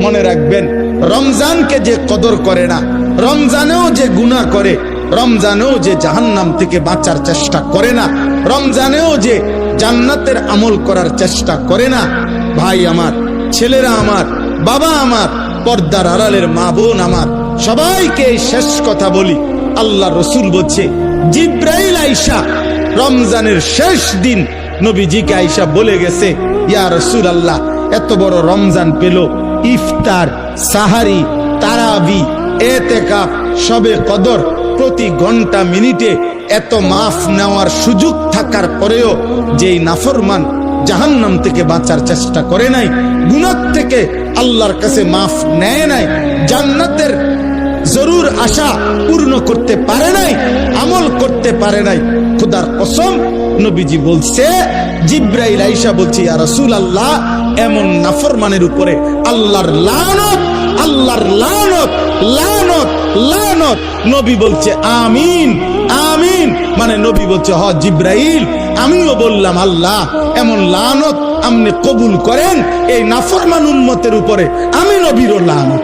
মনে রাখবেন, রমজানকে যে কদর করে না, রমজানেও যে গুনাহ করে, রমজানেও যে জাহান্নাম থেকে বাঁচার চেষ্টা করে না, রমজানেও যে জান্নাতের আমল করার চেষ্টা করে না, ভাই আমার, ছেলেরা আমার, বাবা আমার, পর্দার আড়ালের মা বোন আমার, সবাইকে এই শেষ কথা বলি। আল্লাহ রসুল বলছে, জিব্রাইল আইসা রমজানের শেষ দিন নবীজিকে আইসা বলে গেছে, ইয়া রাসূল আল্লাহ, এত বড় রমজান পেল, ইফতার, সাহারি, তারাবি, এতেকাফ, শবে কদর, প্রতি ঘন্টা মিনিটে এত মাফ নেওয়ার সুযোগ থাকার পরেও যেই নাফরমান জাহান্নাম থেকে বাঁচার চেষ্টা করে নাই, গুনাহ থেকে আল্লাহর কাছে মাফ নেয় নাই, জান্নাতের জরুর আশা পূর্ণ করতে পারে নাই, আমল করতে পারে নাই, খোদার কসম নবীজি বলছে, জিব্রাইল আইসা বলছে, ইয়া রাসূলুল্লাহ, এমন নাফরমানের উপরে আল্লাহর লানত, আল্লাহর লানত, লানত, লানত। নবী বলছে আমিন, আমিন। মানে নবী বলছে, হ জিব্রাইল, আমিও বললাম আল্লাহ, এমন লানত আপনি কবুল করেন এই নাফরমান উম্মতের উপরে, আমি নবীরও লানত।